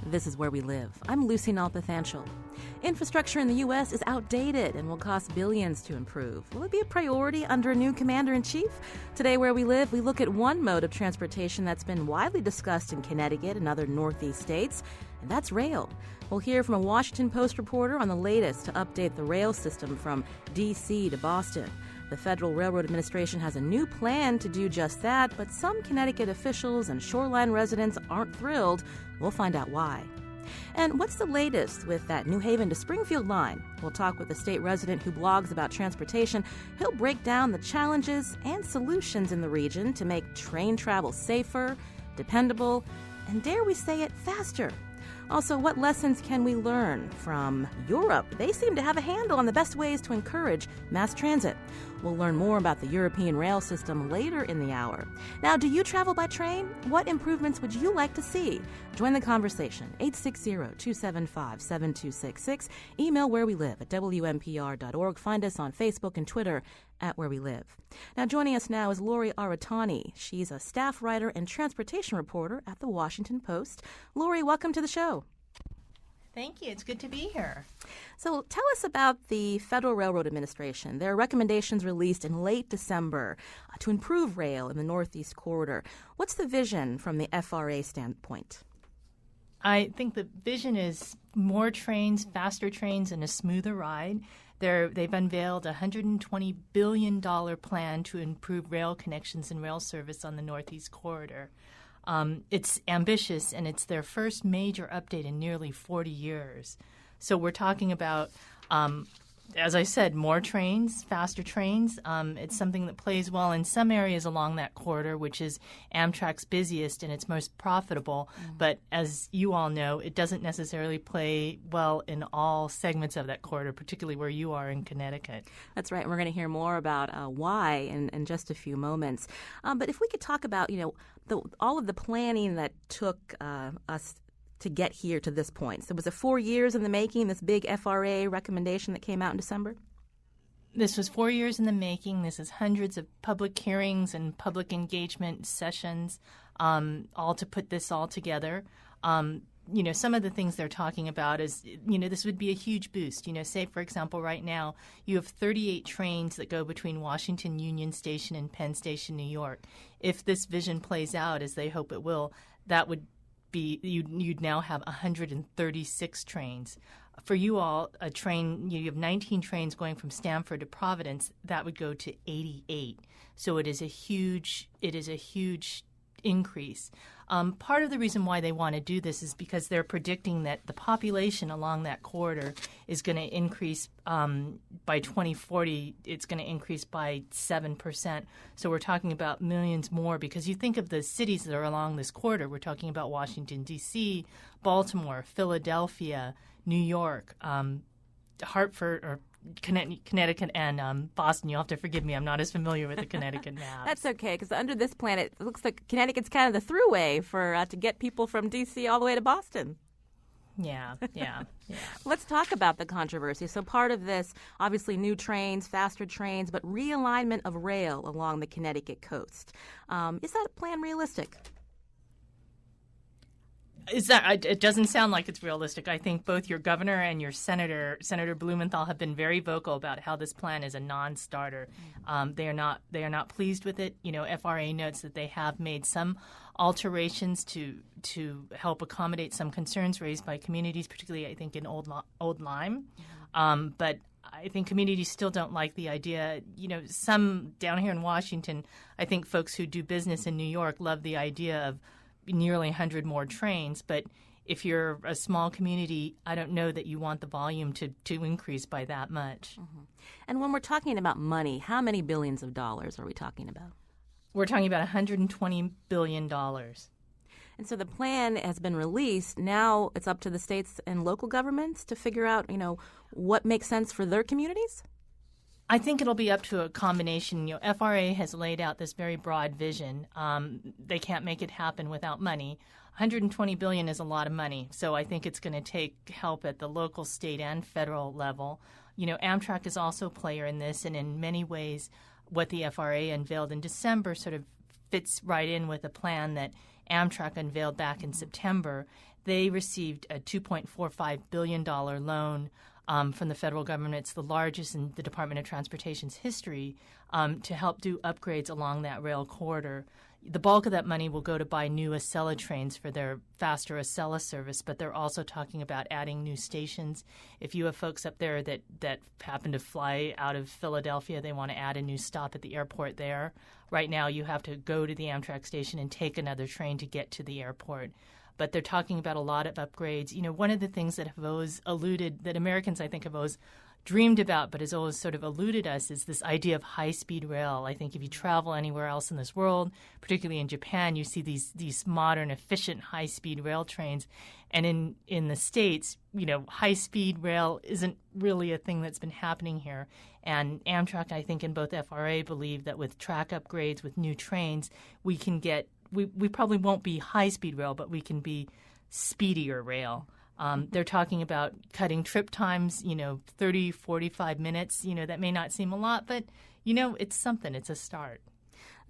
This is Where We Live. I'm Lucy Nalpathanchel. Infrastructure in the U.S. is outdated and will cost billions to improve. Will it be a priority under a new commander-in-chief? Today, Where We Live, we look at one mode of transportation that's been widely discussed in Connecticut and other Northeast states, and that's rail. We'll hear from a Washington Post reporter on the latest to update the rail system from D.C. to Boston. The Federal Railroad Administration has a new plan to do just that, but some Connecticut officials and shoreline residents aren't thrilled. We'll find out why. And what's the latest with that New Haven to Springfield line? We'll talk with a state resident who blogs about transportation. He'll break down the challenges and solutions in the region to make train travel safer, dependable, and dare we say it, faster. Also, what lessons can we learn from Europe? They seem to have a handle on the best ways to encourage mass transit. We'll learn more about the European rail system later in the hour. Now, do you travel by train? What improvements would you like to see? Join the conversation, 860-275-7266. Email Where We Live at WNPR.org. Find us on Facebook and Twitter at Where We Live. Now, joining us now is Lori Aratani. She's a staff writer and transportation reporter at the Washington Post. Lori, welcome to the show. Thank you. It's good to be here. So tell us about the Federal Railroad Administration. There are recommendations released in late December to improve rail in the Northeast Corridor. What's the vision from the FRA standpoint? I think the vision is more trains, faster trains, and a smoother ride. They've unveiled a $120 billion plan to improve rail connections and rail service on the Northeast Corridor. It's ambitious, and it's their first major update in nearly 40 years. So we're talking about, as I said, more trains, faster trains. It's something that plays well in some areas along that corridor, which is Amtrak's busiest and its most profitable. But as you all know, it doesn't necessarily play well in all segments of that corridor, particularly where you are in Connecticut. That's right. We're going to hear more about why in just a few moments. But if we could talk about, all of the planning that took us to get here to this point. So was it 4 years in the making, this big FRA recommendation that came out in December? This was 4 years in the making. This is hundreds of public hearings and public engagement sessions, all to put this all together. Some of the things they're talking about is, this would be a huge boost. Say, for example, right now you have 38 trains that go between Washington Union Station and Penn Station, New York. If this vision plays out, as they hope it will, that would be you'd now have 136 trains. For you all, a train, you have 19 trains going from Stamford to Providence. That would go to 88. So it is a huge increase. Part of the reason why they want to do this is because they're predicting that the population along that corridor is going to increase by 2040. It's going to increase by 7%. So we're talking about millions more, because you think of the cities that are along this corridor. We're talking about Washington, D.C., Baltimore, Philadelphia, New York, Hartford, or Connecticut and Boston. You'll have to forgive me. I'm not as familiar with the Connecticut map. That's okay, because under this plan, it looks like Connecticut's kind of the throughway for to get people from D.C. all the way to Boston. Yeah. Let's talk about the controversy. So part of this, obviously new trains, faster trains, but realignment of rail along the Connecticut coast. Is that plan realistic? It doesn't sound like it's realistic. I think both your governor and your Senator Blumenthal, have been very vocal about how this plan is a non-starter. They are not pleased with it. FRA notes that they have made some alterations to help accommodate some concerns raised by communities, particularly I think in Old Lyme. But I think communities still don't like the idea. Some down here in Washington, I think folks who do business in New York love the idea of nearly 100 more trains, but if you're a small community, I don't know that you want the volume to increase by that much. Mm-hmm. And when we're talking about money, how many billions of dollars are we talking about? We're talking about $120 billion. And so the plan has been released. Now it's up to the states and local governments to figure out, what makes sense for their communities? I think it'll be up to a combination. FRA has laid out this very broad vision. They can't make it happen without money. $120 billion is a lot of money, so I think it's going to take help at the local, state, and federal level. Amtrak is also a player in this, and in many ways what the FRA unveiled in December sort of fits right in with a plan that Amtrak unveiled back in September. They received a $2.45 billion loan from the federal government. It's the largest in the Department of Transportation's history to help do upgrades along that rail corridor. The bulk of that money will go to buy new Acela trains for their faster Acela service, but they're also talking about adding new stations. If you have folks up there that happen to fly out of Philadelphia, they want to add a new stop at the airport there. Right now, you have to go to the Amtrak station and take another train to get to the airport. But they're talking about a lot of upgrades. You know, one of the things that have always eluded, that Americans, I think, have always dreamed about but has always sort of eluded us is this idea of high-speed rail. I think if you travel anywhere else in this world, particularly in Japan, you see these modern, efficient, high-speed rail trains. And in the States, you know, high-speed rail isn't really a thing that's been happening here. And Amtrak, I think, and both FRA believe that with track upgrades, with new trains, we can get we probably won't be high-speed rail, but we can be speedier rail. They're talking about cutting trip times, 30, 45 minutes. That may not seem a lot, but, it's something. It's a start.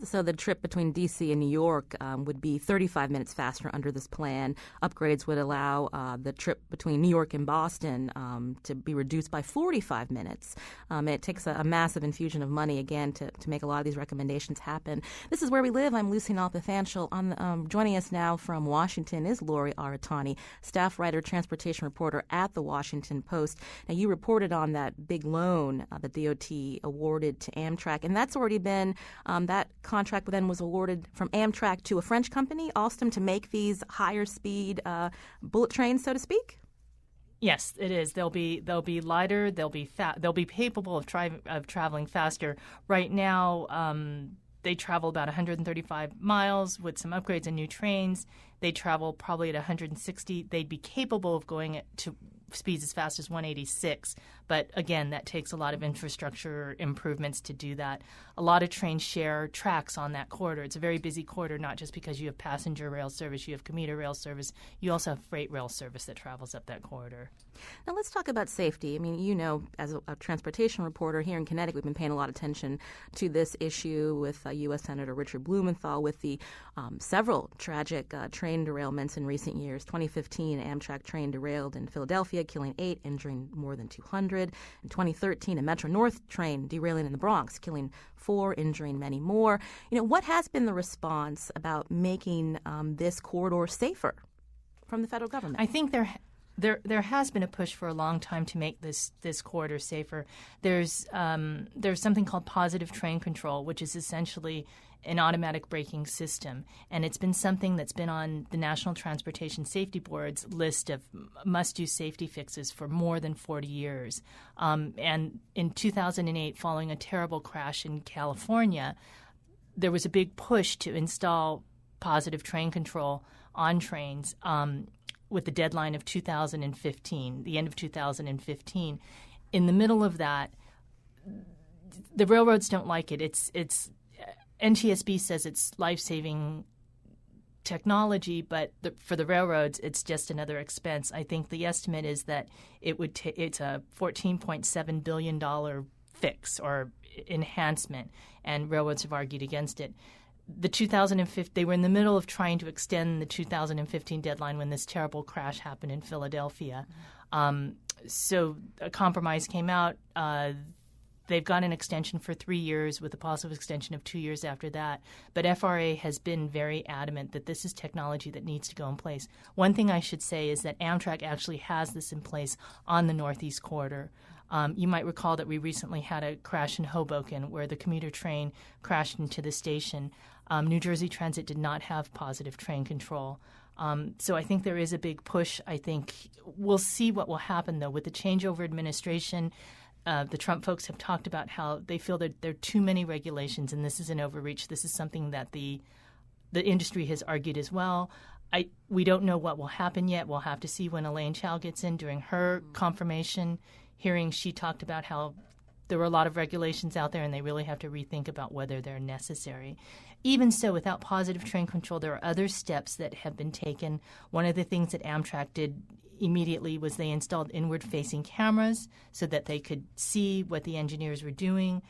So the trip between D.C. and New York would be 35 minutes faster under this plan. Upgrades would allow the trip between New York and Boston to be reduced by 45 minutes. It takes a massive infusion of money, again, to make a lot of these recommendations happen. This is Where We Live. I'm Lucy Nalpathanchel. Joining us now from Washington is Lori Aratani, staff writer, transportation reporter at the Washington Post. Now, you reported on that big loan the DOT awarded to Amtrak, and that's already been that contract then was awarded from Amtrak to a French company, Alstom, to make these higher speed bullet trains, so to speak? Yes, it is. They'll be lighter. They'll be capable of traveling faster. Right now, they travel about 135 miles with some upgrades and new trains. They travel probably at 160. They'd be capable of going to speeds as fast as 186. But again, that takes a lot of infrastructure improvements to do that. A lot of trains share tracks on that corridor. It's a very busy corridor, not just because you have passenger rail service, you have commuter rail service, you also have freight rail service that travels up that corridor. Now let's talk about safety. I mean, as a transportation reporter here in Connecticut, we've been paying a lot of attention to this issue with U.S. Senator Richard Blumenthal with the several tragic train derailments in recent years. 2015, Amtrak train derailed in Philadelphia, killing 8, injuring more than 200. In 2013, a Metro North train derailing in the Bronx, killing 4, injuring many more. What has been the response about making this corridor safer from the federal government? I think there has been a push for a long time to make this corridor safer. There's something called positive train control, which is essentially an automatic braking system, and it's been something that's been on the National Transportation Safety Board's list of must-do safety fixes for more than 40 years. And in 2008, following a terrible crash in California, there was a big push to install positive train control on trains with the deadline of 2015, the end of 2015. In the middle of that, the railroads don't like it. It's NTSB says it's life-saving technology, but for the railroads, it's just another expense. I think the estimate is that it's a $14.7 billion fix or enhancement, and railroads have argued against it. The 2015, they were in the middle of trying to extend the 2015 deadline when this terrible crash happened in Philadelphia. So a compromise came out. They've got an extension for 3 years with a possible extension of 2 years after that. But FRA has been very adamant that this is technology that needs to go in place. One thing I should say is that Amtrak actually has this in place on the Northeast Corridor. You might recall that we recently had a crash in Hoboken where the commuter train crashed into the station. New Jersey Transit did not have positive train control. So I think there is a big push. I think we'll see what will happen, though, with the changeover administration. The Trump folks have talked about how they feel that there are too many regulations, and this is an overreach. This is something that the industry has argued as well. We don't know what will happen yet. We'll have to see when Elaine Chao gets in. During her confirmation hearing, she talked about how there were a lot of regulations out there, and they really have to rethink about whether they're necessary. Even so, without positive train control, there are other steps that have been taken. One of the things that Amtrak did immediately was they installed inward-facing cameras so that they could see what the engineers were doing.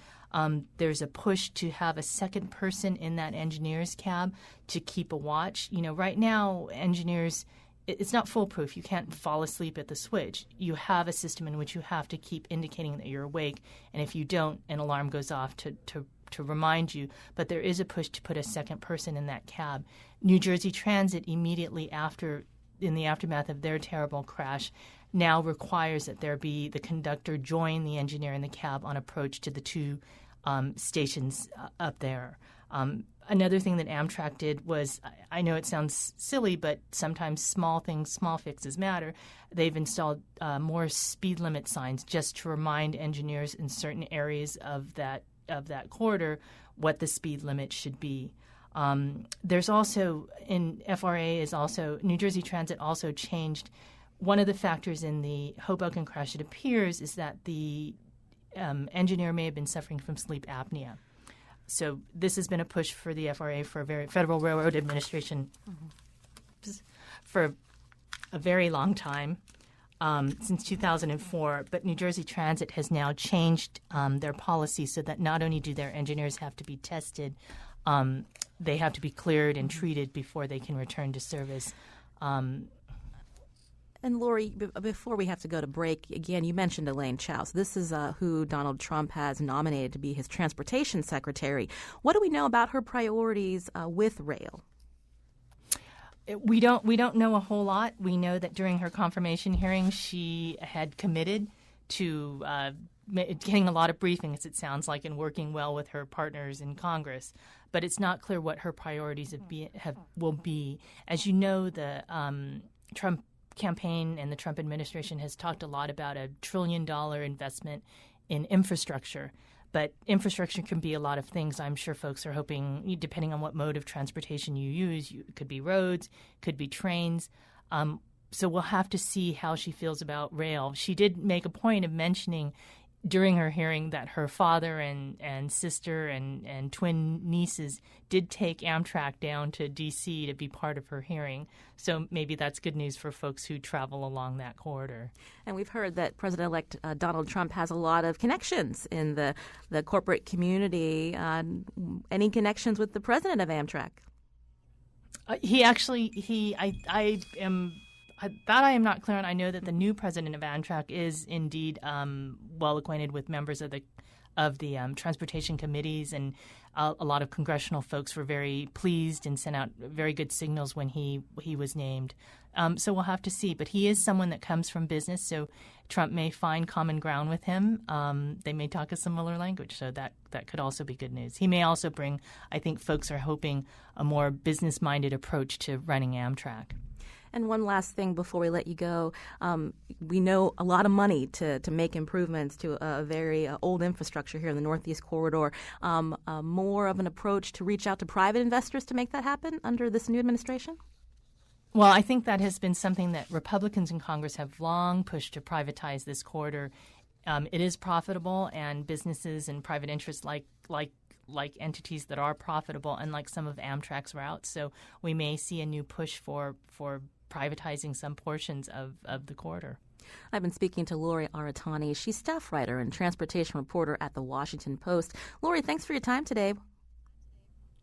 There's a push to have a second person in that engineer's cab to keep a watch. Right now, engineers, it's not foolproof. You can't fall asleep at the switch. You have a system in which you have to keep indicating that you're awake, and if you don't, an alarm goes off to remind you. But there is a push to put a second person in that cab. New Jersey Transit, immediately in the aftermath of their terrible crash, now requires that the conductor join the engineer in the cab on approach to the two stations up there. Another thing that Amtrak did was, I know it sounds silly, but sometimes small fixes matter. They've installed more speed limit signs just to remind engineers in certain areas of that corridor what the speed limit should be. There's also, New Jersey Transit also changed. One of the factors in the Hoboken crash, it appears, is that the engineer may have been suffering from sleep apnea. So this has been a push for the FRA, Federal Railroad Administration, for a very long time, since 2004. But New Jersey Transit has now changed their policy so that not only do their engineers have to be tested, they have to be cleared and treated before they can return to service. And Lori, before we have to go to break, again, you mentioned Elaine Chao. So this is who Donald Trump has nominated to be his transportation secretary. What do we know about her priorities with rail? We don't know a whole lot. We know that during her confirmation hearing, she had committed to getting a lot of briefings, it sounds like, and working well with her partners in Congress. But it's not clear what her priorities will be. As you know, the Trump campaign and the Trump administration has talked a lot about $1 trillion investment in infrastructure. But infrastructure can be a lot of things. I'm sure folks are hoping, depending on what mode of transportation you use, it could be roads, could be trains. So we'll have to see how she feels about rail. She did make a point of mentioning during her hearing that her father and sister and twin nieces did take Amtrak down to D.C. to be part of her hearing. So maybe that's good news for folks who travel along that corridor. And we've heard that President-elect Donald Trump has a lot of connections in the corporate community. Any connections with the president of Amtrak? I am not clear on. I know that the new president of Amtrak is indeed well acquainted with members of the transportation committees, and a lot of congressional folks were very pleased and sent out very good signals when he was named. So we'll have to see. But he is someone that comes from business, so Trump may find common ground with him. They may talk a similar language, so that could also be good news. He may also bring, I think folks are hoping, a more business-minded approach to running Amtrak. And one last thing before we let you go, we know a lot of money to make improvements to a very old infrastructure here in the Northeast Corridor. More of an approach to reach out to private investors to make that happen under this new administration? Well, I think that has been something that Republicans in Congress have long pushed to privatize this corridor. It is profitable, and businesses and private interests like entities that are profitable, unlike some of Amtrak's routes. So we may see a new push for privatizing some portions of the corridor. I've been speaking to Lori Aratani. She's staff writer and transportation reporter at the Washington Post. Lori, thanks for your time today.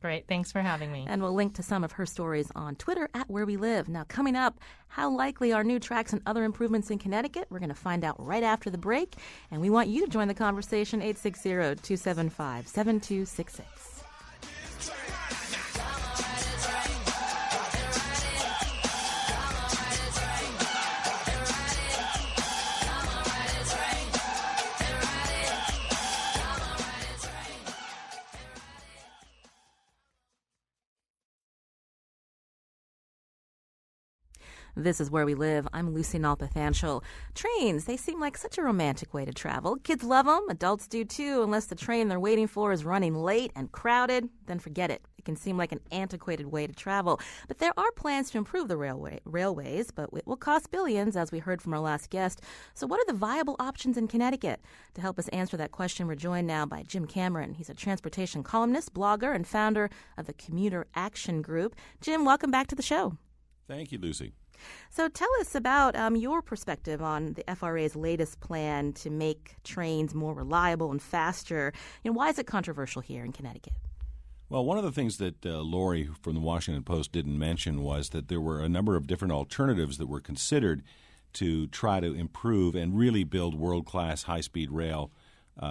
Great. Thanks for having me. And we'll link to some of her stories on Twitter at Where We Live. Now, coming up, how likely are new tracks and other improvements in Connecticut? We're going to find out right after the break. And we want you to join the conversation, 860-275-7266. This is Where We Live. I'm Lucy Nalpathanchel. Trains, they seem like such a romantic way to travel. Kids love them, adults do too, unless the train they're waiting for is running late and crowded, then forget it. It can seem like an antiquated way to travel. But there are plans to improve the railways, but it will cost billions, as we heard from our last guest. So what are the viable options in Connecticut? To help us answer that question, we're joined now by Jim Cameron. He's a transportation columnist, blogger, and founder of the Commuter Action Group. Jim, welcome back to the show. Thank you, Lucy. So tell us about your perspective on the FRA's latest plan to make trains more reliable and faster. Why is it controversial here in Connecticut? Well, one of the things that Lori from the Washington Post didn't mention was that there were a number of different alternatives that were considered to try to improve and really build world-class high-speed rail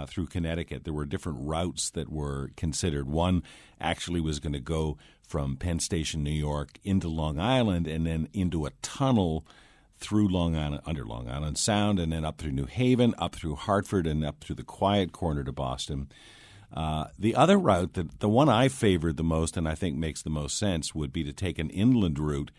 through Connecticut. There were different routes that were considered. One actually was going to go from Penn Station, New York, into Long Island and then into a tunnel through Long Island, under Long Island Sound, and then up through New Haven, up through Hartford, and up through the quiet corner to Boston. The other route, the one I favored the most and I think makes the most sense, would be to take an inland route,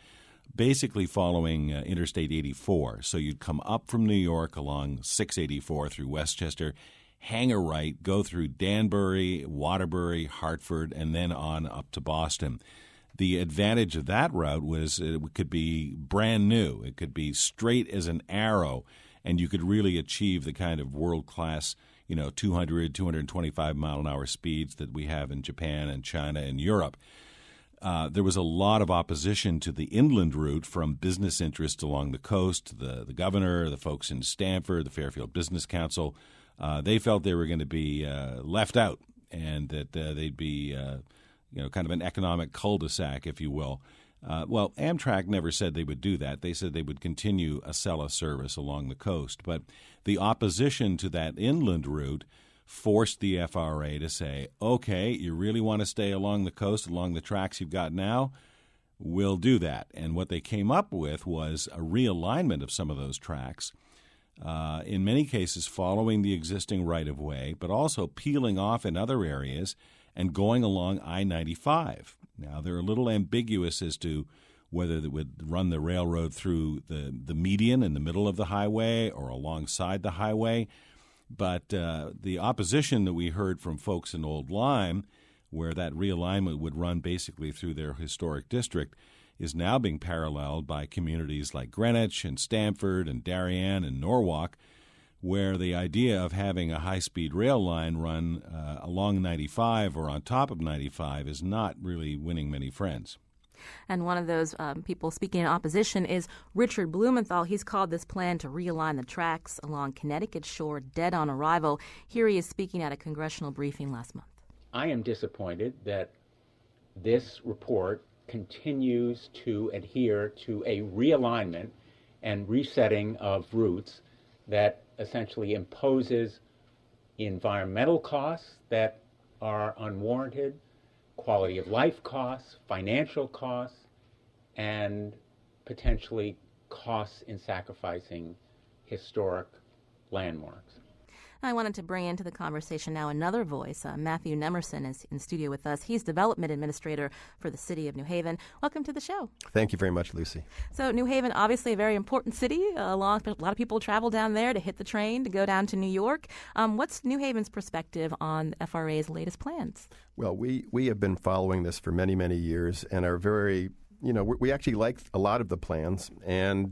basically following Interstate 84. So you'd come up from New York along 684 through Westchester, hang a right, go through Danbury, Waterbury, Hartford, and then on up to Boston. The advantage of that route was it could be brand new. It could be straight as an arrow, and you could really achieve the kind of world-class 200, 225-mile-an-hour speeds that we have in Japan and China and Europe. There was a lot of opposition to the inland route from business interests along the coast, the governor, the folks in Stamford, the Fairfield Business Council. They felt they were going to be left out and that they'd be kind of an economic cul-de-sac, if you will. Well, Amtrak never said they would do that. They said they would continue a Acela service along the coast. But the opposition to that inland route forced the FRA to say, okay, you really want to stay along the coast, along the tracks you've got now? We'll do that. And what they came up with was a realignment of some of those tracks, in many cases following the existing right-of-way, but also peeling off in other areas and going along I-95. Now, they're a little ambiguous as to whether they would run the railroad through the median in the middle of the highway or alongside the highway. But the opposition that we heard from folks in Old Lyme, where that realignment would run basically through their historic district, is now being paralleled by communities like Greenwich and Stamford and Darien and Norwalk, where the idea of having a high-speed rail line run along 95 or on top of 95 is not really winning many friends. And one of those people speaking in opposition is Richard Blumenthal. He's called this plan to realign the tracks along Connecticut shore dead on arrival. Here he is speaking at a congressional briefing last month. I am disappointed that this report continues to adhere to a realignment and resetting of routes that essentially imposes environmental costs that are unwarranted, quality of life costs, financial costs, and potentially costs in sacrificing historic landmarks. I wanted to bring into the conversation now another voice. Matthew Nemerson is in studio with us. He's Development Administrator for the City of New Haven. Welcome to the show. Thank you very much, Lucy. So New Haven, obviously a very important city. A lot of people travel down there to hit the train to go down to New York. What's New Haven's perspective on FRA's latest plans? Well, we have been following this for many, many years and are very we actually like a lot of the plans. And,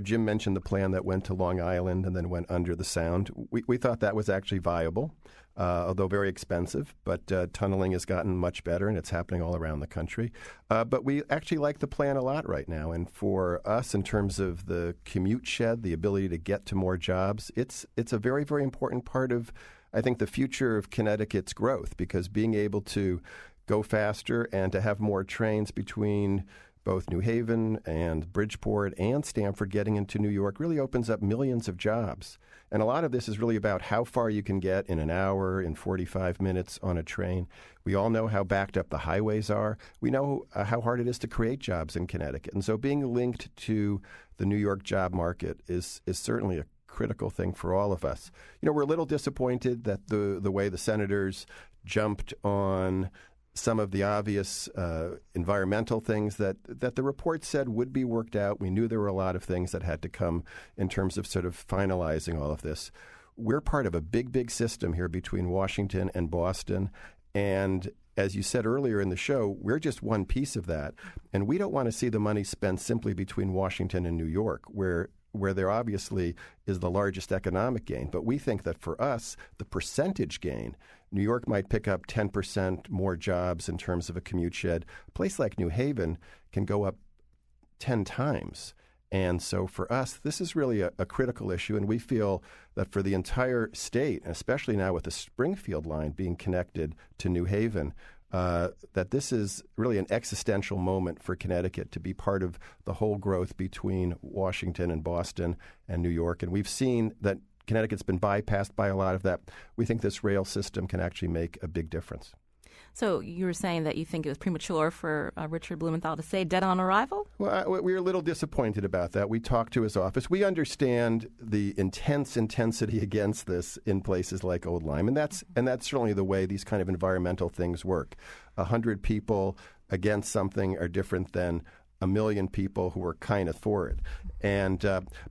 Jim mentioned the plan that went to Long Island and then went under the Sound. We thought that was actually viable, although very expensive. But tunneling has gotten much better, and it's happening all around the country. But we actually like the plan a lot right now. And for us, in terms of the commute shed, the ability to get to more jobs, it's a very, very important part of, I think, the future of Connecticut's growth, because being able to go faster and to have more trains between both New Haven and Bridgeport and Stamford getting into New York really opens up millions of jobs. And a lot of this is really about how far you can get in an hour, in 45 minutes on a train. We all know how backed up the highways are. We know how hard it is to create jobs in Connecticut. And so being linked to the New York job market is certainly a critical thing for all of us. We're a little disappointed that the way the senators jumped on some of the obvious environmental things that the report said would be worked out. We knew there were a lot of things that had to come in terms of sort of finalizing all of this. We're part of a big, big system here between Washington and Boston. And as you said earlier in the show, we're just one piece of that. And we don't want to see the money spent simply between Washington and New York, where there obviously is the largest economic gain. But we think that for us, the percentage gain, New York might pick up 10% more jobs in terms of a commute shed. A place like New Haven can go up 10 times. And so for us, this is really a critical issue, and we feel that for the entire state, and especially now with the Springfield line being connected to New Haven, that this is really an existential moment for Connecticut to be part of the whole growth between Washington and Boston and New York. And we've seen that Connecticut's been bypassed by a lot of that. We think this rail system can actually make a big difference. So you were saying that you think it was premature for Richard Blumenthal to say dead on arrival? Well, we were a little disappointed about that. We talked to his office. We understand the intensity against this in places like Old Lyme, and that's certainly the way these kind of environmental things work. 100 people against something are different than a million people who are kind of for it. And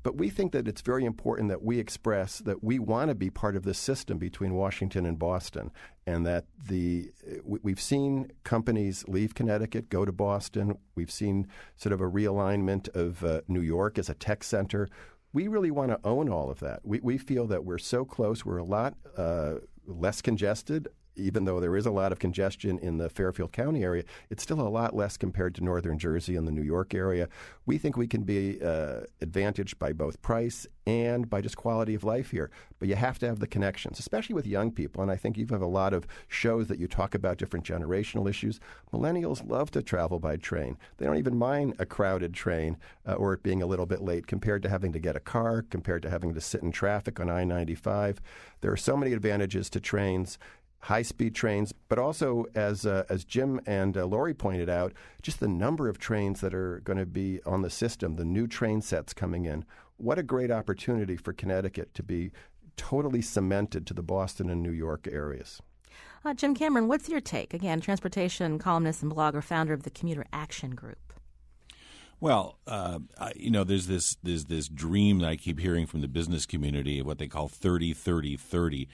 but we think that it's very important that we express that we want to be part of this system between Washington and Boston, and that we've seen companies leave Connecticut, go to Boston. We've seen sort of a realignment of New York as a tech center. We really want to own all of that. We feel that we're so close. We're a lot less congested. Even though there is a lot of congestion in the Fairfield County area, it's still a lot less compared to northern Jersey and the New York area. We think we can be advantaged by both price and by just quality of life here. But you have to have the connections, especially with young people. And I think you have a lot of shows that you talk about different generational issues. Millennials love to travel by train. They don't even mind a crowded train or it being a little bit late compared to having to get a car, compared to having to sit in traffic on I-95. There are so many advantages to trains. High-speed trains, but also, as Jim and Lori pointed out, just the number of trains that are going to be on the system, the new train sets coming in. What a great opportunity for Connecticut to be totally cemented to the Boston and New York areas. Jim Cameron, what's your take? Again, transportation columnist and blogger, founder of the Commuter Action Group. Well, there's this dream that I keep hearing from the business community of what they call 30-30-30.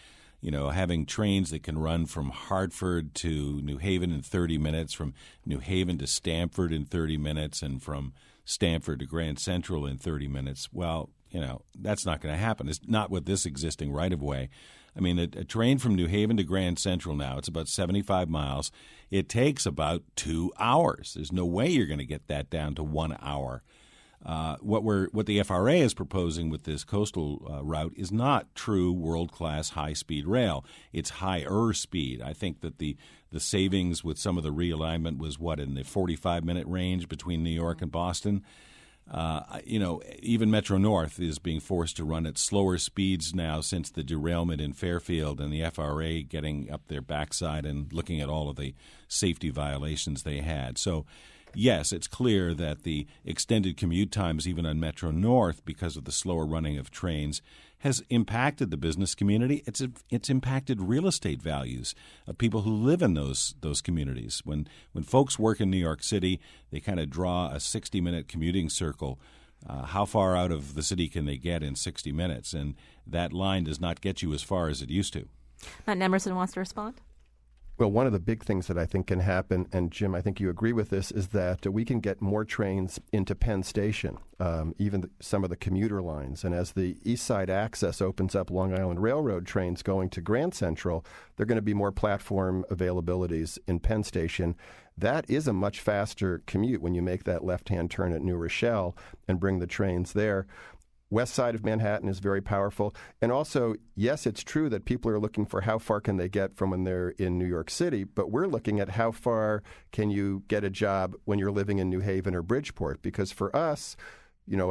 Having trains that can run from Hartford to New Haven in 30 minutes, from New Haven to Stamford in 30 minutes, and from Stamford to Grand Central in 30 minutes. Well, that's not going to happen. It's not with this existing right-of-way. I mean, a train from New Haven to Grand Central now, it's about 75 miles. It takes about 2 hours. There's no way you're going to get that down to 1 hour. What the FRA is proposing with this coastal route is not true world-class high-speed rail. It's higher speed. I think that the savings with some of the realignment was in the 45-minute range between New York and Boston. Even Metro North is being forced to run at slower speeds now since the derailment in Fairfield and the FRA getting up their backside and looking at all of the safety violations they had. So, yes, it's clear that the extended commute times, even on Metro North, because of the slower running of trains, has impacted the business community. It's impacted real estate values of people who live in those communities. When folks work in New York City, they kind of draw a 60-minute commuting circle. How far out of the city can they get in 60 minutes? And that line does not get you as far as it used to. Matt Emerson wants to respond. Well, one of the big things that I think can happen, and Jim, I think you agree with this, is that we can get more trains into Penn Station, even some of the commuter lines. And as the East Side Access opens up Long Island Railroad trains going to Grand Central, there are going to be more platform availabilities in Penn Station. That is a much faster commute when you make that left-hand turn at New Rochelle and bring the trains there. West side of Manhattan is very powerful. And also, yes, it's true that people are looking for how far can they get from when they're in New York City, but we're looking at how far can you get a job when you're living in New Haven or Bridgeport. Because for us,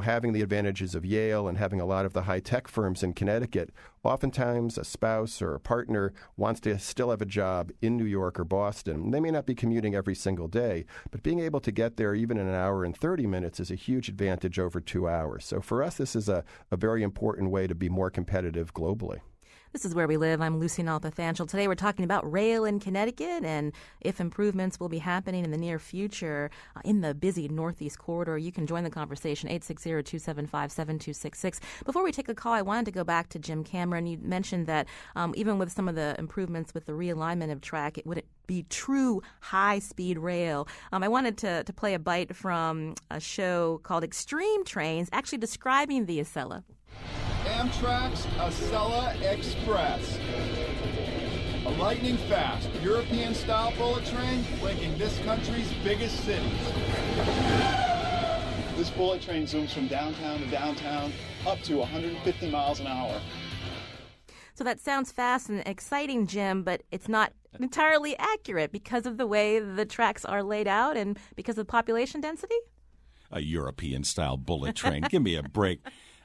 having the advantages of Yale and having a lot of the high-tech firms in Connecticut, oftentimes a spouse or a partner wants to still have a job in New York or Boston. They may not be commuting every single day, but being able to get there even in an hour and 30 minutes is a huge advantage over 2 hours. So for us, this is a very important way to be more competitive globally. This is Where We Live. I'm Lucy Nalpathanchel. Today we're talking about rail in Connecticut and if improvements will be happening in the near future in the busy Northeast Corridor. You can join the conversation, 860-275-7266. Before we take a call, I wanted to go back to Jim Cameron. You mentioned that even with some of the improvements with the realignment of track, it wouldn't be true high-speed rail. I wanted to play a bite from a show called Extreme Trains, actually describing the Acela. Amtrak's Acela Express. A lightning-fast, European-style bullet train linking this country's biggest cities. This bullet train zooms from downtown to downtown up to 150 miles an hour. So that sounds fast and exciting, Jim, but it's not entirely accurate because of the way the tracks are laid out and because of population density? A European-style bullet train. Give me a break.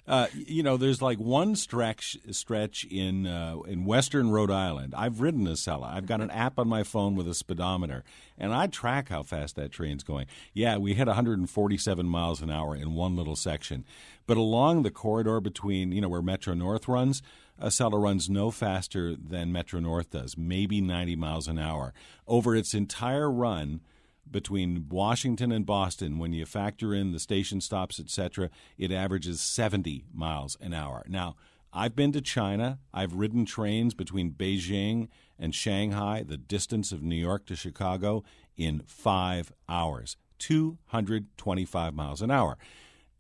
There's like one stretch in western Rhode Island. I've ridden Acela. I've got an app on my phone with a speedometer, and I track how fast that train's going. Yeah, we hit 147 miles an hour in one little section. But along the corridor between, where Metro North runs, Acela runs no faster than Metro North does, maybe 90 miles an hour. Over its entire run, between Washington and Boston, when you factor in the station stops, etc., it averages 70 miles an hour. Now, I've been to China. I've ridden trains between Beijing and Shanghai, the distance of New York to Chicago, in 5 hours, 225 miles an hour.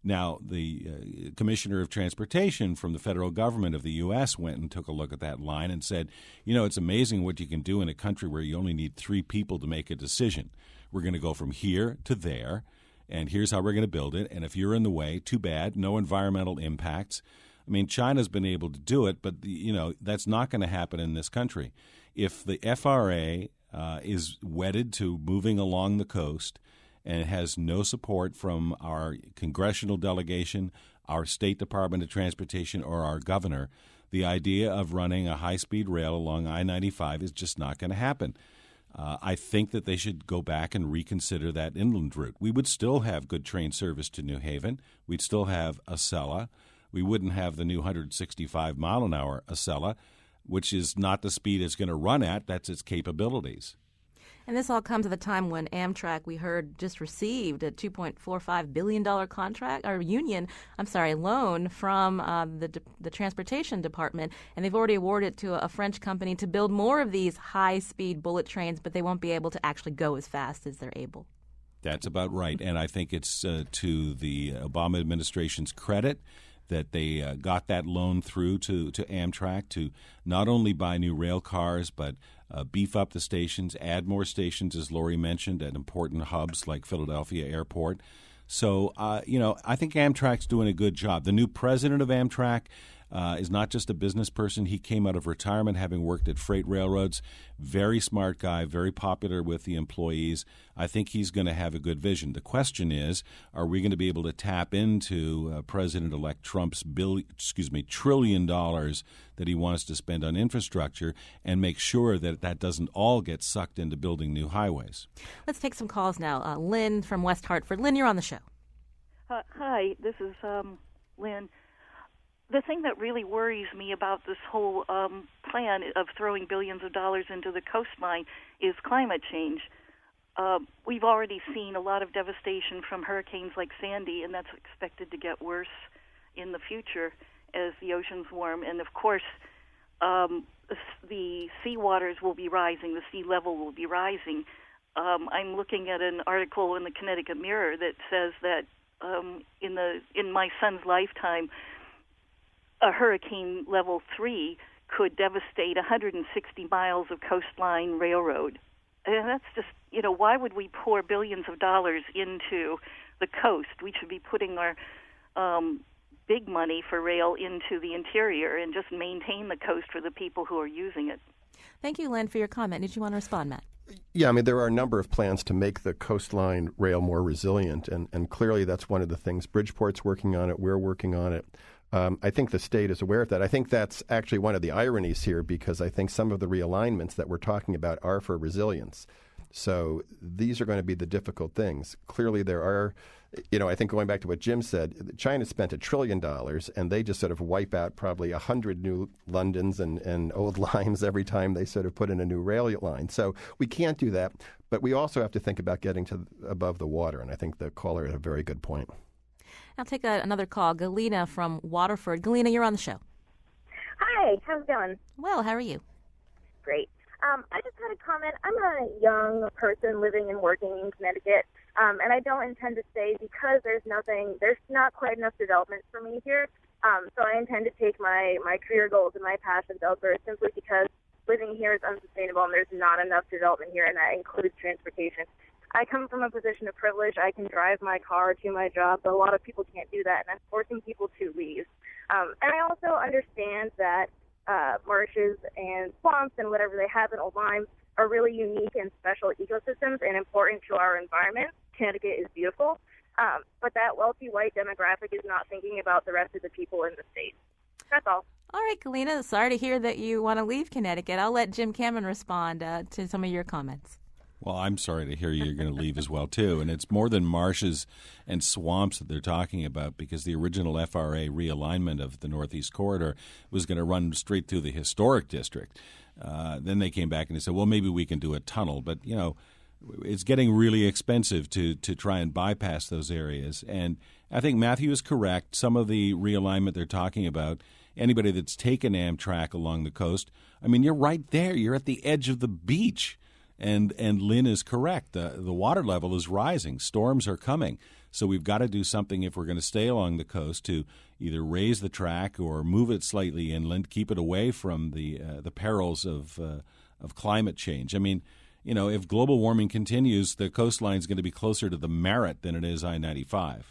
Now, the Commissioner of Transportation from the federal government of the U.S. went and took a look at that line and said, it's amazing what you can do in a country where you only need 3 people to make a decision. We're going to go from here to there, and here's how we're going to build it. And if you're in the way, too bad, no environmental impacts. I mean, China's been able to do it, but, that's not going to happen in this country. If the FRA is wedded to moving along the coast and it has no support from our congressional delegation, our State Department of Transportation, or our governor, the idea of running a high-speed rail along I-95 is just not going to happen. I think that they should go back and reconsider that inland route. We would still have good train service to New Haven. We'd still have Acela. We wouldn't have the new 165-mile-an-hour Acela, which is not the speed it's going to run at. That's its capabilities. And this all comes at a time when Amtrak, we heard, just received a $2.45 billion loan from the Transportation Department, and they've already awarded it to a French company to build more of these high-speed bullet trains, but they won't be able to actually go as fast as they're able. That's about right, and I think it's to the Obama administration's credit that they got that loan through to Amtrak to not only buy new rail cars, but beef up the stations, add more stations, as Lori mentioned, at important hubs like Philadelphia Airport. So, I think Amtrak's doing a good job. The new president of Amtrak is not just a business person. He came out of retirement having worked at freight railroads. Very smart guy, very popular with the employees. I think he's going to have a good vision. The question is, are we going to be able to tap into President-elect Trump's $1 trillion that he wants to spend on infrastructure and make sure that that doesn't all get sucked into building new highways? Let's take some calls now. Lynn from West Hartford. Lynn, you're on the show. Hi, this is Lynn. The thing that really worries me about this whole plan of throwing billions of dollars into the coastline is climate change. We've already seen a lot of devastation from hurricanes like Sandy, and that's expected to get worse in the future as the oceans warm. And, of course, the sea waters will be rising, the sea level will be rising. I'm looking at an article in the Connecticut Mirror that says that in my son's lifetime, a hurricane level 3 could devastate 160 miles of coastline railroad. And that's just, why would we pour billions of dollars into the coast? We should be putting our big money for rail into the interior and just maintain the coast for the people who are using it. Thank you, Lynn, for your comment. Did you want to respond, Matt? Yeah, there are a number of plans to make the coastline rail more resilient, and clearly that's one of the things. Bridgeport's working on it. We're working on it. I think the state is aware of that. I think that's actually one of the ironies here, because I think some of the realignments that we're talking about are for resilience. So these are going to be the difficult things. Clearly there are, I think going back to what Jim said, China spent $1 trillion, and they just sort of wipe out probably 100 new Londons and old lines every time they sort of put in a new rail line. So we can't do that, but we also have to think about getting to above the water, and I think the caller had a very good point. I'll take another call. Galena from Waterford. Galena, you're on the show. Hi, how's it going? Well, how are you? Great. I just had a comment. I'm a young person living and working in Connecticut, and I don't intend to stay because there's not quite enough development for me here. So I intend to take my career goals and my passions elsewhere simply because living here is unsustainable and there's not enough development here, and that includes transportation. I come from a position of privilege. I can drive my car to my job, but a lot of people can't do that, and that's forcing people to leave. And I also understand that marshes and swamps and whatever they have in Old Lyme are really unique and special ecosystems and important to our environment. Connecticut is beautiful, but that wealthy white demographic is not thinking about the rest of the people in the state. That's all. All right, Kalina, sorry to hear that you want to leave Connecticut. I'll let Jim Cameron respond to some of your comments. Well, I'm sorry to hear you're going to leave as well, too. And it's more than marshes and swamps that they're talking about, because the original FRA realignment of the Northeast Corridor was going to run straight through the historic district. Then they came back and they said, well, maybe we can do a tunnel. But, you know, it's getting really expensive to try and bypass those areas. And I think Matthew is correct. Some of the realignment they're talking about, anybody that's taken Amtrak along the coast, I mean, you're right there. You're at the edge of the beach. And Lynn is correct. The water level is rising. Storms are coming. So we've got to do something if we're going to stay along the coast to either raise the track or move it slightly inland, keep it away from the perils of climate change. I mean, you know, if global warming continues, the coastline is going to be closer to the Merritt than it is I-95.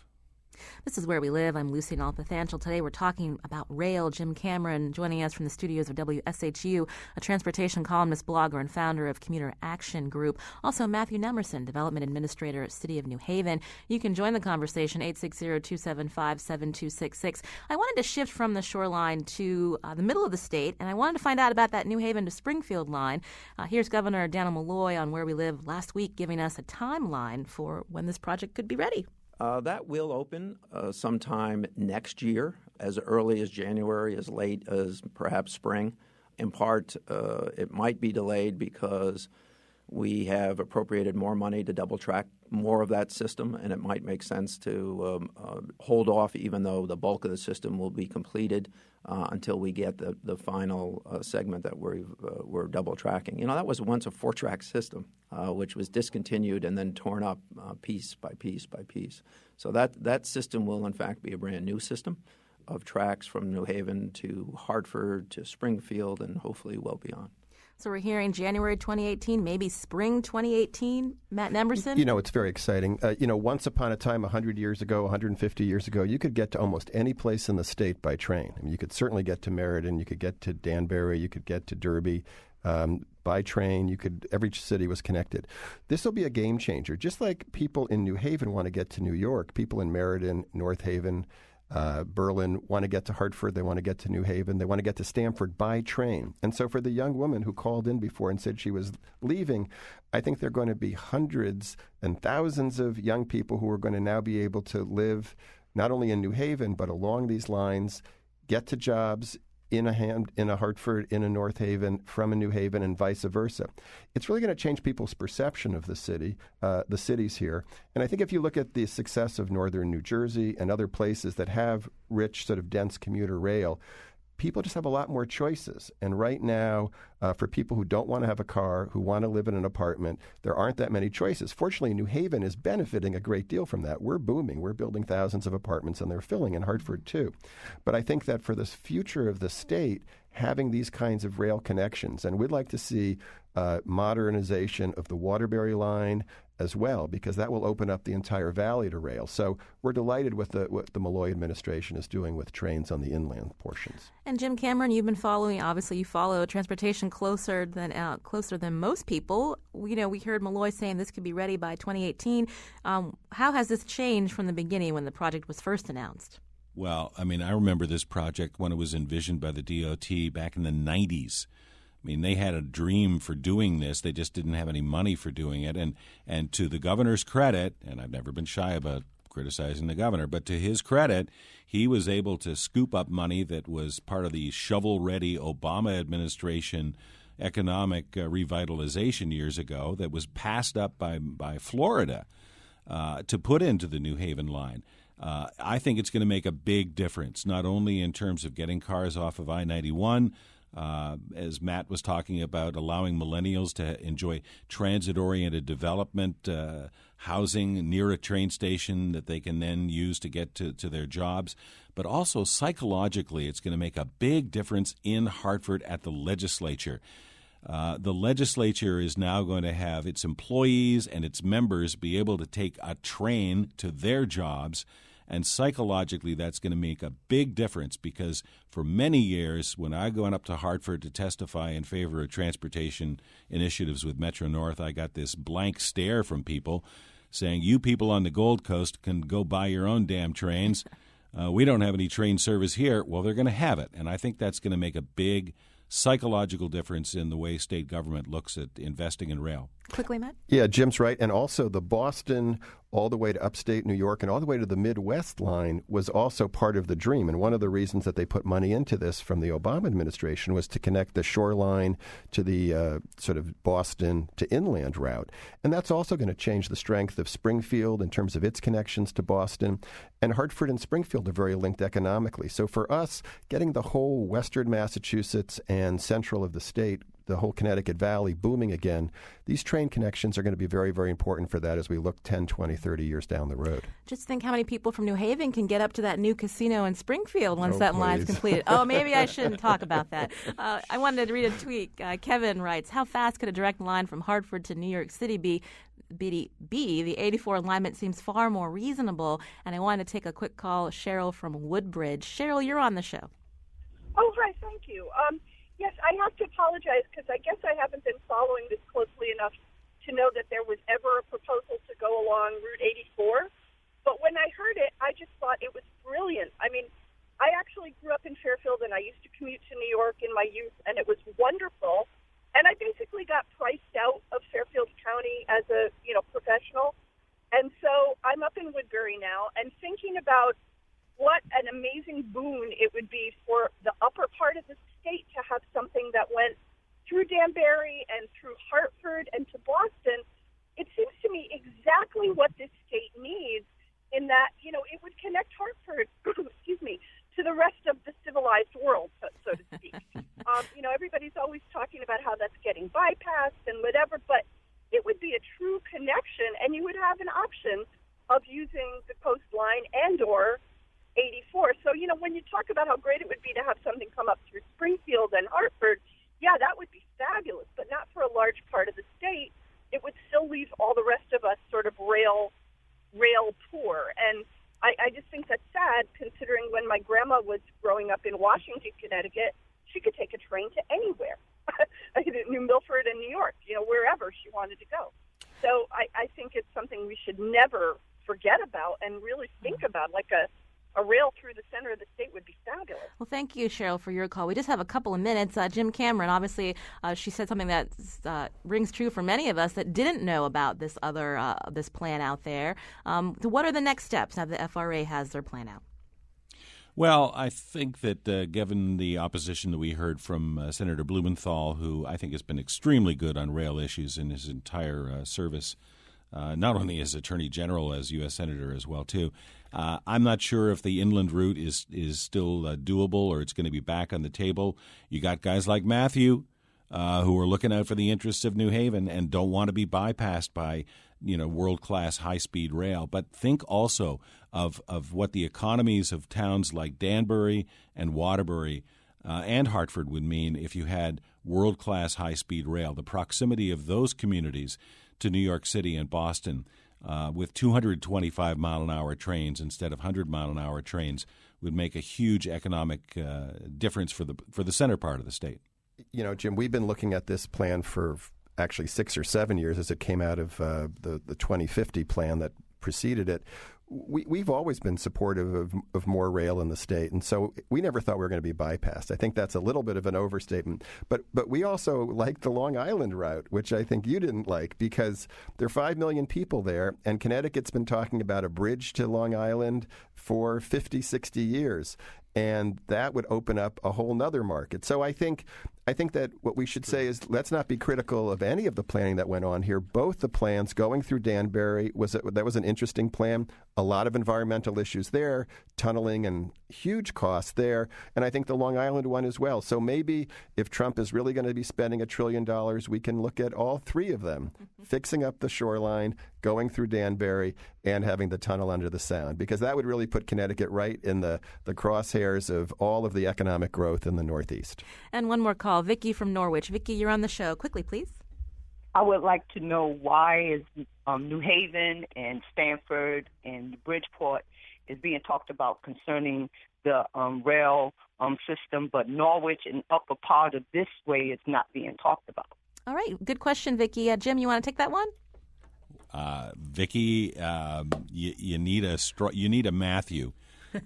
This is Where We Live. I'm Lucy Nalpathanchel. Today we're talking about rail. Jim Cameron joining us from the studios of WSHU, a transportation columnist, blogger, and founder of Commuter Action Group. Also, Matthew Nemerson, Development Administrator at City of New Haven. You can join the conversation, 860-275-7266. I wanted to shift from the shoreline to the middle of the state, and I wanted to find out about that New Haven to Springfield line. Here's Governor Daniel Malloy on Where We Live last week, giving us a timeline for when this project could be ready. That will open sometime next year, as early as January, as late as perhaps spring. In part, it might be delayed because we have appropriated more money to double-track more of that system, and it might make sense to hold off, even though the bulk of the system will be completed, until we get the final segment that we're double-tracking. You know, that was once a four-track system, which was discontinued and then torn up piece by piece by piece. So that system will, in fact, be a brand-new system of tracks from New Haven to Hartford to Springfield and hopefully well beyond. So we're hearing January 2018, maybe spring 2018. Matt Nemerson? You know, it's very exciting. Once upon a time, 100 years ago, 150 years ago, you could get to almost any place in the state by train. I mean, you could certainly get to Meriden, you could get to Danbury, you could get to Derby. By train, every city was connected. This will be a game changer. Just like people in New Haven want to get to New York, people in Meriden, North Haven, Berlin want to get to Hartford, they want to get to New Haven, they want to get to Stamford by train. And so for the young woman who called in before and said she was leaving, I think there are going to be hundreds and thousands of young people who are going to now be able to live not only in New Haven, but along these lines, get to jobs in a Hartford, in a North Haven, from a New Haven, and vice versa. It's really going to change people's perception of the city, the cities here. And I think if you look at the success of northern New Jersey and other places that have rich, sort of dense commuter rail, people just have a lot more choices. And right now, for people who don't want to have a car, who want to live in an apartment, there aren't that many choices. Fortunately, New Haven is benefiting a great deal from that. We're booming. We're building thousands of apartments, and they're filling in Hartford, too. But I think that for the future of the state, having these kinds of rail connections, and we'd like to see modernization of the Waterbury line as well, because that will open up the entire valley to rail. So we're delighted with what the Malloy administration is doing with trains on the inland portions. And Jim Cameron, you've been following, obviously you follow transportation closer than most people. We heard Malloy saying this could be ready by 2018. How has this changed from the beginning when the project was first announced? Well, I mean, I remember this project when it was envisioned by the DOT back in the 90s. I mean, they had a dream for doing this. They just didn't have any money for doing it. And to the governor's credit, and I've never been shy about criticizing the governor, but to his credit, he was able to scoop up money that was part of the shovel-ready Obama administration economic revitalization years ago that was passed up by Florida to put into the New Haven line. I think it's going to make a big difference, not only in terms of getting cars off of I-91, as Matt was talking about, allowing millennials to enjoy transit-oriented development, housing near a train station that they can then use to get to their jobs. But also psychologically, it's going to make a big difference in Hartford at the legislature. The legislature is now going to have its employees and its members be able to take a train to their jobs. And psychologically, that's going to make a big difference because for many years, when I went up to Hartford to testify in favor of transportation initiatives with Metro North, I got this blank stare from people saying, you people on the Gold Coast can go buy your own damn trains. We don't have any train service here. Well, they're going to have it. And I think that's going to make a big psychological difference in the way state government looks at investing in rail. Quickly, Matt? Yeah, Jim's right. And also the Boston all the way to upstate New York and all the way to the Midwest line was also part of the dream. And one of the reasons that they put money into this from the Obama administration was to connect the shoreline to the sort of Boston to inland route. And that's also going to change the strength of Springfield in terms of its connections to Boston. And Hartford and Springfield are very linked economically. So for us, getting the whole western Massachusetts and central of the state, the whole Connecticut Valley booming again, these train connections are going to be very, very important for that as we look 10, 20, 30 years down the road. Just think how many people from New Haven can get up to that new casino in Springfield once that line's completed. Oh, maybe I shouldn't talk about that. I wanted to read a tweet. Kevin writes, how fast could a direct line from Hartford to New York City be? The 84 alignment seems far more reasonable. And I wanted to take a quick call. Cheryl from Woodbridge. Cheryl, you're on the show. Oh, hi. Thank you. Yes, I have to apologize because I guess I haven't been following this closely enough to know that there was ever a proposal to go along Route 84. But when I heard it, I just thought it was brilliant. I mean, I actually grew up in Fairfield, and I used to commute to New York in my youth, and it was wonderful. And I basically got priced out of Fairfield County as a professional. And so I'm up in Woodbury now and thinking about what an amazing boon it would be for the upper part of the state to have something that went through Danbury and through Hartford and to Boston. It seems to me exactly what this state needs in that, it would connect Hartford, to the rest of the civilized world, so to speak. Everybody's always talking about how that's getting bypassed and whatever, but it would be a true connection, and you would have an option of using the coastline and or 84. So, when you talk about how great it would be to have something come up through Springfield and Hartford, yeah, that would be fabulous, but not for a large part of the state. It would still leave all the rest of us sort of rail poor. And I just think that's sad, considering when my grandma was growing up in Washington, Connecticut, she could take a train to anywhere, New Milford and New York, wherever she wanted to go. So I think it's something we should never forget about and really think about, like a rail through the center of the state would be fabulous. Well, thank you, Cheryl, for your call. We just have a couple of minutes. Jim Cameron, obviously, she said something that rings true for many of us that didn't know about this other this plan out there. What are the next steps now the FRA has their plan out? Well, I think that given the opposition that we heard from Senator Blumenthal, who I think has been extremely good on rail issues in his entire service, not only as Attorney General, as U.S. Senator as well, too. I'm not sure if the inland route is still doable or it's going to be back on the table. You got guys like Matthew who are looking out for the interests of New Haven and don't want to be bypassed by world-class high-speed rail. But think also of what the economies of towns like Danbury and Waterbury and Hartford would mean if you had world-class high-speed rail. The proximity of those communities to New York City and Boston with 225-mile-an-hour trains instead of 100-mile-an-hour trains would make a huge economic difference for the center part of the state. Jim, we've been looking at this plan for actually 6 or 7 years as it came out of the 2050 plan that preceded it. We've always been supportive of more rail in the state, and so we never thought we were going to be bypassed. I think that's a little bit of an overstatement. But we also like the Long Island route, which I think you didn't like, because there are 5 million people there, and Connecticut's been talking about a bridge to Long Island for 50, 60 years. And that would open up a whole nother market. So I think that what we should say is let's not be critical of any of the planning that went on here. Both the plans going through Danbury that was an interesting plan. A lot of environmental issues there, tunneling and huge costs there. And I think the Long Island one as well. So maybe if Trump is really going to be spending $1 trillion, we can look at all three of them, fixing up the shoreline, going through Danbury, and having the tunnel under the Sound, because that would really put Connecticut right in the crosshairs of all of the economic growth in the Northeast. And one more call. call. Vicky from Norwich. Vicky, you're on the show. Quickly, please. I would like to know why is New Haven and Stamford and Bridgeport is being talked about concerning the rail system, but Norwich and upper part of this way is not being talked about. All right. Good question, Vicky. Jim, you want to take that one? Vicky, you need a Matthew.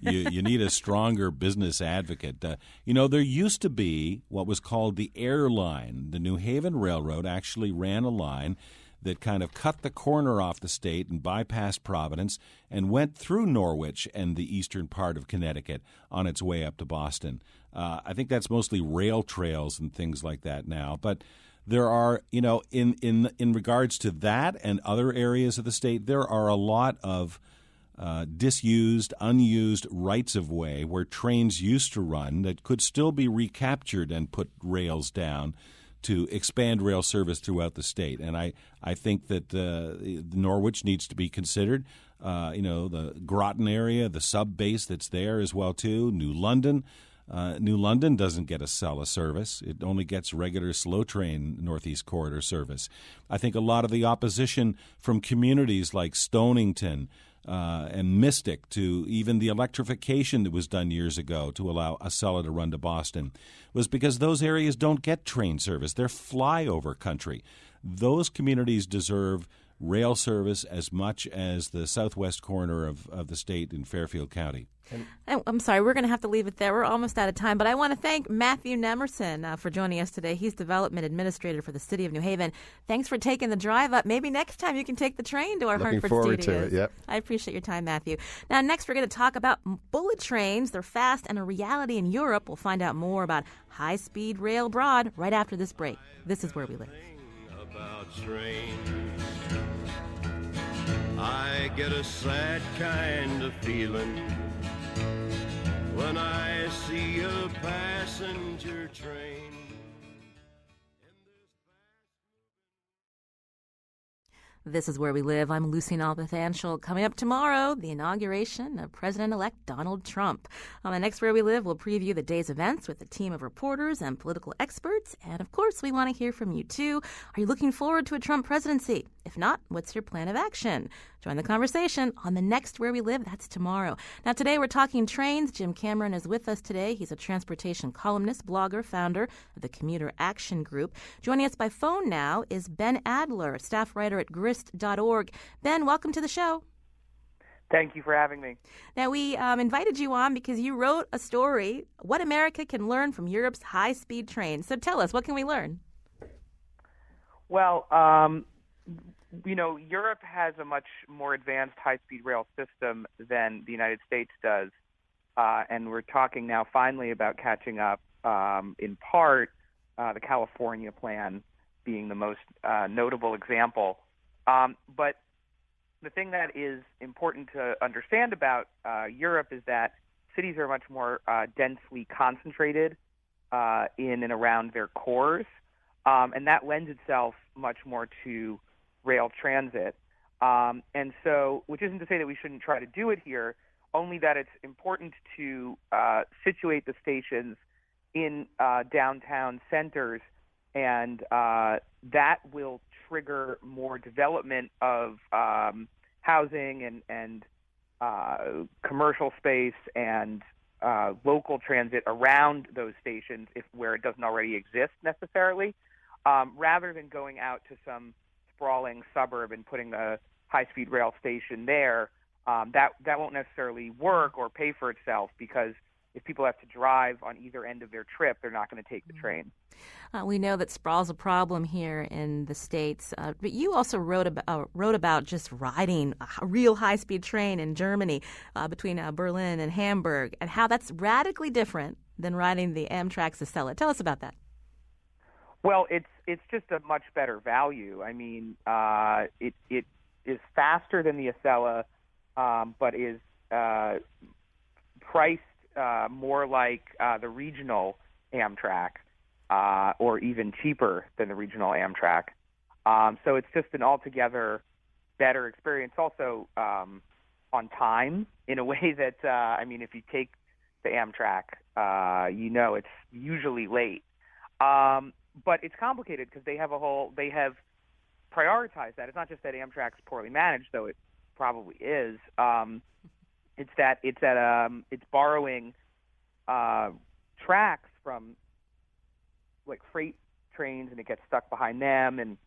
You need a stronger business advocate. There used to be what was called the Air Line. The New Haven Railroad actually ran a line that kind of cut the corner off the state and bypassed Providence and went through Norwich and the eastern part of Connecticut on its way up to Boston. I think that's mostly rail trails and things like that now. But there are, in regards to that and other areas of the state, there are a lot of disused, unused rights-of-way where trains used to run that could still be recaptured and put rails down to expand rail service throughout the state. And I think that Norwich needs to be considered. The Groton area, the sub-base that's there as well, too. New London. New London doesn't get a Acela service. It only gets regular slow train Northeast Corridor service. I think a lot of the opposition from communities like Stonington and Mystic to even the electrification that was done years ago to allow Acela to run to Boston was because those areas don't get train service. They're flyover country. Those communities deserve rail service as much as the southwest corner of the state in Fairfield County. I'm sorry, we're going to have to leave it there. We're almost out of time, but I want to thank Matthew Nemerson for joining us today. He's Development Administrator for the City of New Haven. Thanks for taking the drive up. Maybe next time you can take the train to our Hartford studios. Looking forward to it, yep. I appreciate your time, Matthew. Now, next we're going to talk about bullet trains. They're fast and a reality in Europe. We'll find out more about high-speed rail abroad right after this break. This is Where We Live. About trains, I get a sad kind of feeling when I see a passenger train. This is Where We Live. I'm Lucy Nalpathanchel. Coming up tomorrow, the inauguration of President-elect Donald Trump. On the next Where We Live, we'll preview the day's events with a team of reporters and political experts. And, of course, we want to hear from you, too. Are you looking forward to a Trump presidency? If not, what's your plan of action? Join the conversation on the next Where We Live. That's tomorrow. Now, today we're talking trains. Jim Cameron is with us today. He's a transportation columnist, blogger, founder of the Commuter Action Group. Joining us by phone now is Ben Adler, staff writer at grist.org. Ben, welcome to the show. Thank you for having me. Now, we invited you on because you wrote a story, What America Can Learn from Europe's High-Speed Train. So tell us, what can we learn? Well, Europe has a much more advanced high-speed rail system than the United States does, and we're talking now finally about catching up, in part, the California plan being the most notable example. But the thing that is important to understand about Europe is that cities are much more densely concentrated in and around their cores, and that lends itself much more to rail transit. And so, which isn't to say that we shouldn't try to do it here, only that it's important to situate the stations in downtown centers, and that will trigger more development of housing and commercial space and local transit around those stations, where it doesn't already exist necessarily, rather than going out to some sprawling suburb and putting a high-speed rail station there. That won't necessarily work or pay for itself, because if people have to drive on either end of their trip, they're not going to take the train. We know that sprawl's a problem here in the States, but you also wrote about just riding a real high-speed train in Germany between Berlin and Hamburg, and how that's radically different than riding the Amtrak's Acela. Tell us about that. Well, it's just a much better value. I mean, it is faster than the Acela, but is priced more like the regional Amtrak, or even cheaper than the regional Amtrak. So it's just an altogether better experience. Also on time, in a way that, if you take the Amtrak, it's usually late. But it's complicated because they have prioritized that. It's not just that Amtrak's poorly managed, though it probably is. It's that it's borrowing tracks from like freight trains, and it gets stuck behind them. And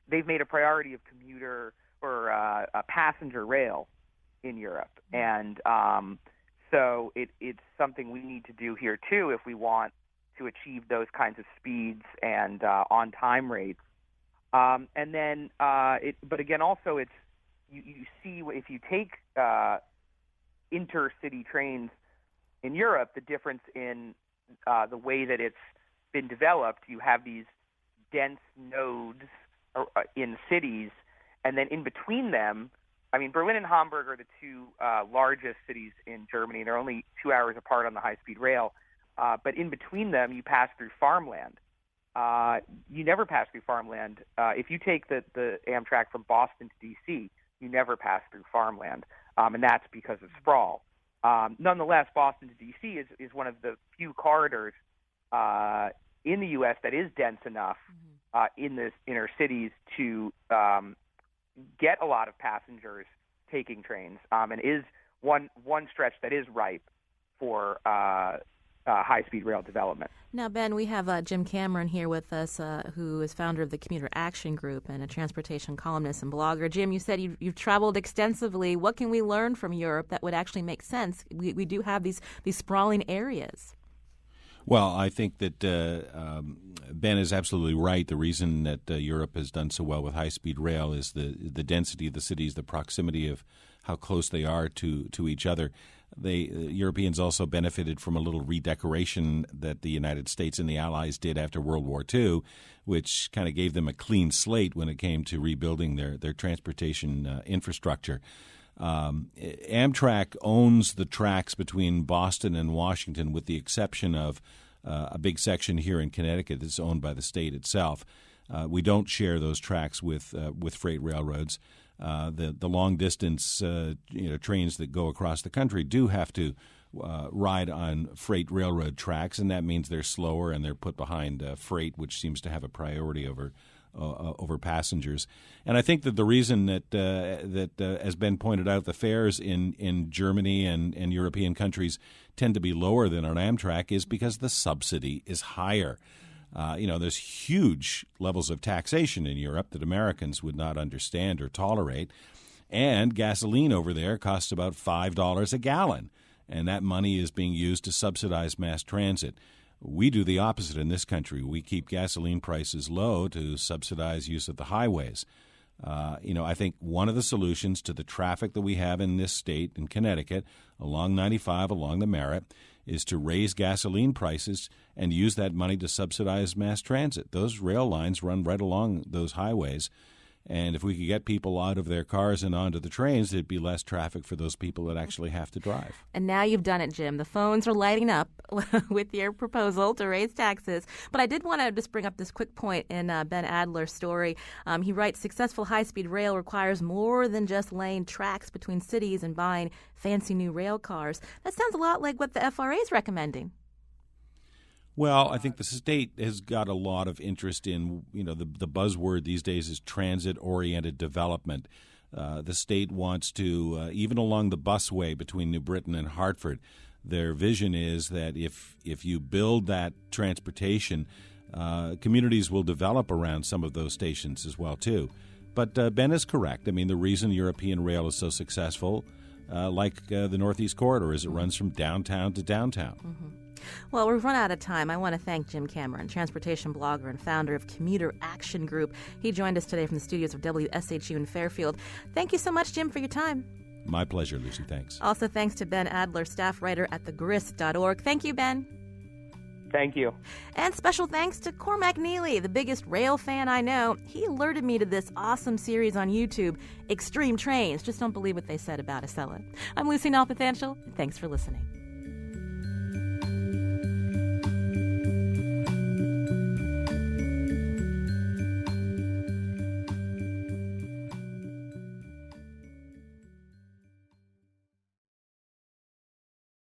they've made a priority of commuter or a passenger rail in Europe, and so it's something we need to do here too if we want to achieve those kinds of speeds and on-time rates. But again, also it's you see if you take intercity trains in Europe, the difference in the way that it's been developed. You have these dense nodes in cities, and then in between them, I mean, Berlin and Hamburg are the two largest cities in Germany. They're only 2 hours apart on the high-speed rail. But in between them, you pass through farmland. You never pass through farmland. If you take the Amtrak from Boston to D.C., you never pass through farmland, and that's because of sprawl. Nonetheless, Boston to D.C. is one of the few corridors in the U.S. that is dense enough in the inner cities to get a lot of passengers taking trains, and is one stretch that is ripe for high-speed rail development. Now, Ben, we have Jim Cameron here with us, who is founder of the Commuter Action Group and a transportation columnist and blogger. Jim, you said you've traveled extensively. What can we learn from Europe that would actually make sense? We do have these sprawling areas. Well, I think that Ben is absolutely right. The reason that Europe has done so well with high-speed rail is the density of the cities, the proximity of how close they are to each other. Europeans also benefited from a little redecoration that the United States and the Allies did after World War II, which kind of gave them a clean slate when it came to rebuilding their transportation infrastructure. Amtrak owns the tracks between Boston and Washington, with the exception of a big section here in Connecticut that's owned by the state itself. We don't share those tracks with freight railroads. The long distance trains that go across the country do have to ride on freight railroad tracks, and that means they're slower and they're put behind freight, which seems to have a priority over passengers. And I think that the reason that as Ben pointed out, the fares in Germany and European countries tend to be lower than on Amtrak is because the subsidy is higher. There's huge levels of taxation in Europe that Americans would not understand or tolerate. And gasoline over there costs about $5 a gallon. And that money is being used to subsidize mass transit. We do the opposite in this country. We keep gasoline prices low to subsidize use of the highways. I think one of the solutions to the traffic that we have in this state, in Connecticut, along 95, along the Merritt, is to raise gasoline prices and use that money to subsidize mass transit. Those rail lines run right along those highways. And if we could get people out of their cars and onto the trains, there'd be less traffic for those people that actually have to drive. And now you've done it, Jim. The phones are lighting up with your proposal to raise taxes. But I did want to just bring up this quick point in Ben Adler's story. He writes, successful high-speed rail requires more than just laying tracks between cities and buying fancy new rail cars. That sounds a lot like what the FRA is recommending. Well, I think the state has got a lot of interest in, the buzzword these days is transit-oriented development. The state wants to, even along the busway between New Britain and Hartford, their vision is that if you build that transportation, communities will develop around some of those stations as well, too. But Ben is correct. I mean, the reason European rail is so successful, like the Northeast Corridor, is it runs from downtown to downtown. Mm-hmm. Well, we've run out of time. I want to thank Jim Cameron, transportation blogger and founder of Commuter Action Group. He joined us today from the studios of WSHU in Fairfield. Thank you so much, Jim, for your time. My pleasure, Lucy. Thanks. Also, thanks to Ben Adler, staff writer at thegrist.org. Thank you, Ben. Thank you. And special thanks to Cormac Neely, the biggest rail fan I know. He alerted me to this awesome series on YouTube, Extreme Trains. Just don't believe what they said about Acela. I'm Lucy Nalpathanchel, and thanks for listening.